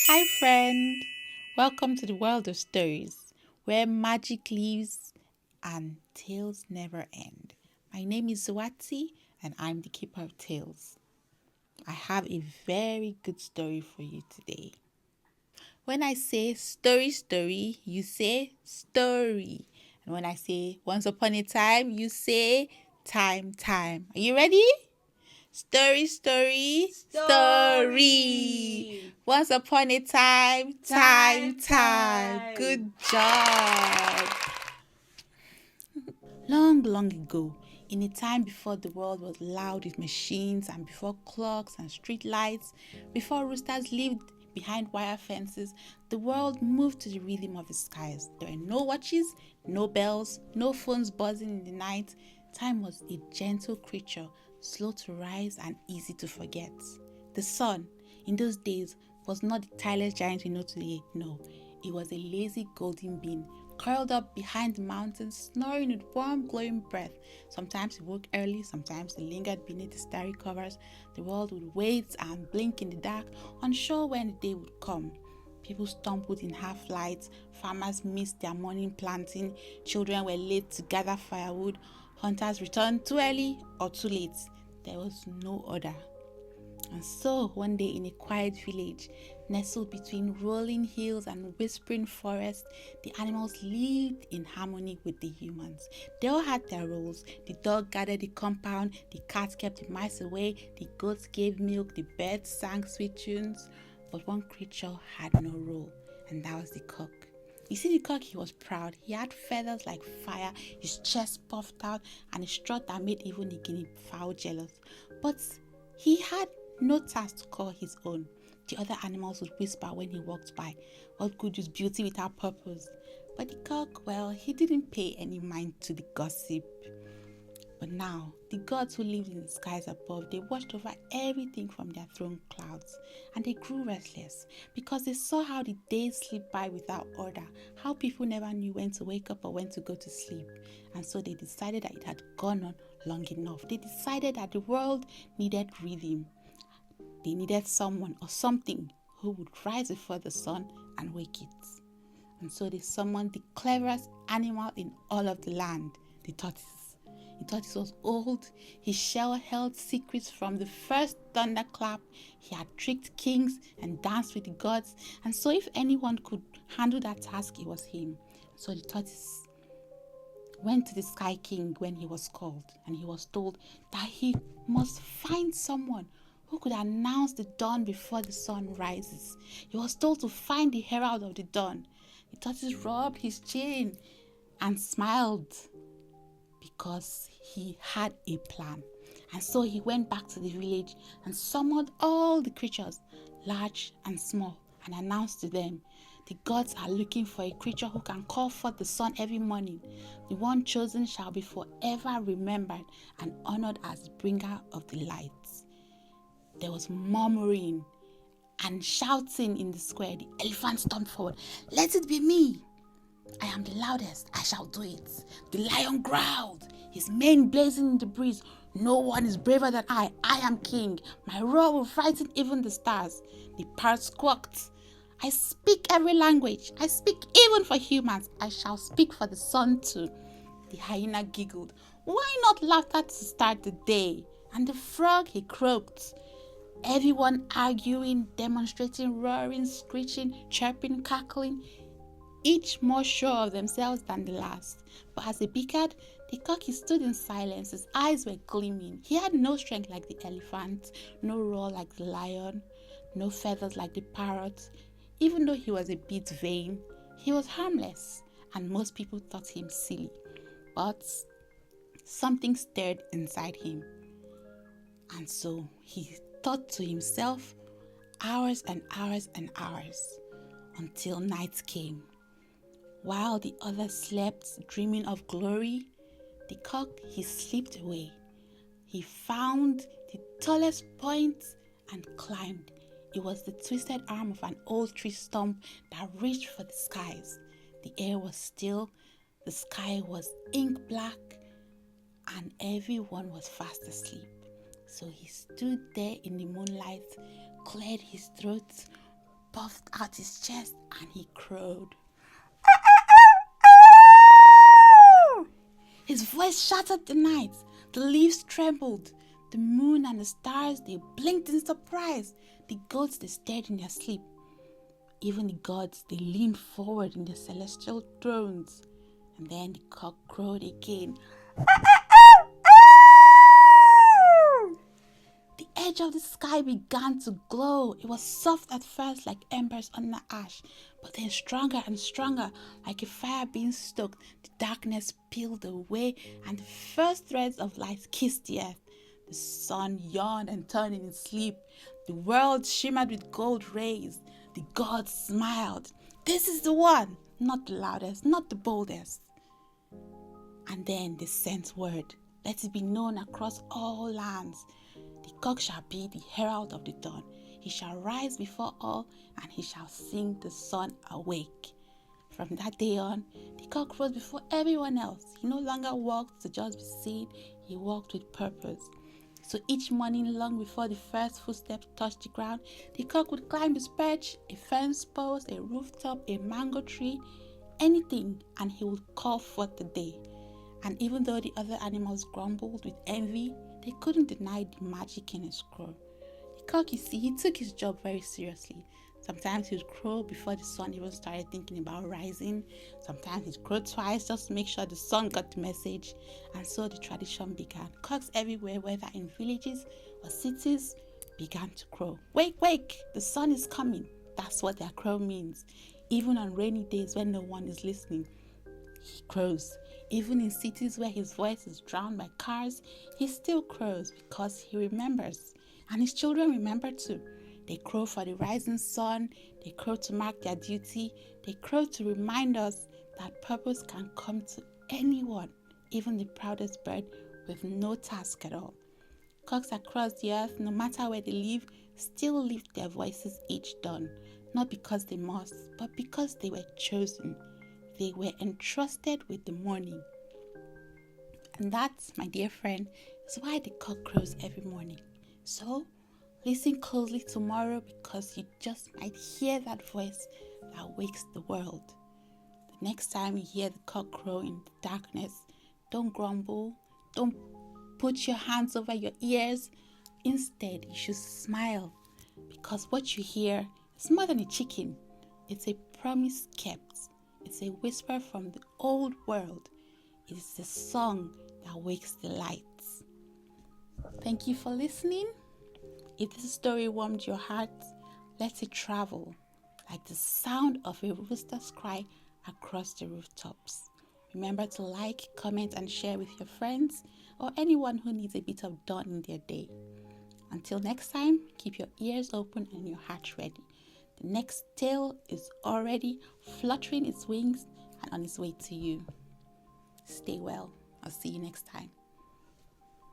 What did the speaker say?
Hi, friend. Welcome to the world of stories where magic lives and tales never end. My name is Zuwati and I'm the keeper of tales. I have a very good story for you today. When I say story, you say story. And when I say once upon a time, you say time. Are you ready? Story. Once upon a time. Good job. Long ago, in a time before the world was loud with machines and before clocks and street lights, before roosters lived behind wire fences, the world moved to the rhythm of the skies. There were no watches, no bells, no phones buzzing in the night. Time was a gentle creature, slow to rise and easy to forget. The sun, in those days, was not the tireless giant we know today. No, it was a lazy golden being, curled up behind the mountains, snoring with warm, glowing breath. Sometimes he woke early, sometimes he lingered beneath the starry covers. The world would wait and blink in the dark, unsure when the day would come. People stumbled in half lights, farmers missed their morning planting, children were late to gather firewood, hunters returned too early or too late. There was no order. And so, one day in a quiet village, nestled between rolling hills and whispering forests, the animals lived in harmony with the humans. They all had their roles. The dog guarded the compound, the cat kept the mice away, the goats gave milk, the birds sang sweet tunes. But one creature had no role, and that was the cock. You see, the cock, he was proud. He had feathers like fire, his chest puffed out, and a strut that made even the guinea fowl jealous. But he had no task to call his own. The other animals would whisper when he walked by, "What good is beauty without purpose?" But the cock, well, he didn't pay any mind to the gossip. But now, the gods who lived in the skies above, they watched over everything from their throne clouds, and they grew restless because they saw how the days slipped by without order, how people never knew when to wake up or when to go to sleep. And so they decided that it had gone on long enough. They decided that the world needed rhythm. They needed someone or something who would rise before the sun and wake it. And so they summoned the cleverest animal in all of the land, the tortoise. The tortoise was old. His shell held secrets from the first thunderclap. He had tricked kings and danced with the gods. And so if anyone could handle that task, it was him. So the tortoise went to the Sky King when he was called, and he was told that he must find someone who could announce the dawn before the sun rises. He was told to find the herald of the dawn. The tortoise rubbed his chin and smiled because he had a plan. And so he went back to the village and summoned all the creatures, large and small, and announced to them, "The gods are looking for a creature who can call forth the sun every morning. The one chosen shall be forever remembered and honored as bringer of the lights." There was murmuring and shouting in the square. The elephant stomped forward. "Let it be me. I am the loudest. I shall do it." The lion growled, his mane blazing in the breeze. "No one is braver than I. I am king. My roar will frighten even the stars." The parrot squawked, "I speak every language. I speak even for humans. I shall speak for the sun too." The hyena giggled. "Why not laughter to start the day?" And the frog, he croaked. Everyone arguing, demonstrating, roaring, screeching, chirping, cackling, each more sure of themselves than the last. But as they bickered, the cock, he stood in silence. His eyes were gleaming. He had no strength like the elephant, no roar like the lion, no feathers like the parrot. Even though he was a bit vain, he was harmless, and most people thought him silly. But something stirred inside him. And so he thought to himself hours and hours and hours until night came. While the others slept, dreaming of glory, the cock, he slipped away. He found the tallest point and climbed. It was the twisted arm of an old tree stump that reached for the skies. The air was still, the sky was ink black, and everyone was fast asleep. So he stood there in the moonlight, cleared his throat, puffed out his chest and he crowed. His voice shattered the night. The leaves trembled. The moon and the stars, they blinked in surprise. The goats, they stared in their sleep. Even the gods, they leaned forward in their celestial thrones. And then the cock crowed again. The edge of the sky began to glow. It was soft at first like embers under ash, but then stronger and stronger like a fire being stoked. The darkness peeled away and the first threads of light kissed the earth. The sun yawned and turned in its sleep. The world shimmered with gold rays. The gods smiled. This is the one, not the loudest, not the boldest. And then they sent word. Let it be known across all lands. The cock shall be the herald of the dawn. He shall rise before all, and he shall sing the sun awake. From that day on, the cock rose before everyone else. He no longer walked to just be seen. He walked with purpose. So each morning, long before the first footsteps touched the ground, the cock would climb his perch, a fence post, a rooftop, a mango tree, anything, and he would call forth the day. And even though the other animals grumbled with envy, they couldn't deny the magic in his crow. The cock, you see, he took his job very seriously. Sometimes he would crow before the sun even started thinking about rising. Sometimes he'd crow twice just to make sure the sun got the message. And so the tradition began. Cocks everywhere, whether in villages or cities, began to crow. Wake, wake, the sun is coming. That's what their crow means. Even on rainy days when no one is listening, he crows. Even in cities where his voice is drowned by cars, he still crows because he remembers. And his children remember too. They crow for the rising sun. They crow to mark their duty. They crow to remind us that purpose can come to anyone, even the proudest bird with no task at all. Cocks across the earth, no matter where they live, still lift their voices each dawn, not because they must, but because they were chosen. They were entrusted with the morning. And that, my dear friend, is why the cock crows every morning. So, listen closely tomorrow because you just might hear that voice that wakes the world. The next time you hear the cock crow in the darkness, don't grumble, don't put your hands over your ears. Instead, you should smile because what you hear is more than a chicken. It's a promise kept. It's a whisper from the old world. It is a song that wakes the lights. Thank you for listening. If this story warmed your heart, let it travel like the sound of a rooster's cry across the rooftops. Remember to like, comment, and share with your friends or anyone who needs a bit of dawn in their day. Until next time, keep your ears open and your heart ready. The next tale is already fluttering its wings and on its way to you. Stay well. I'll see you next time.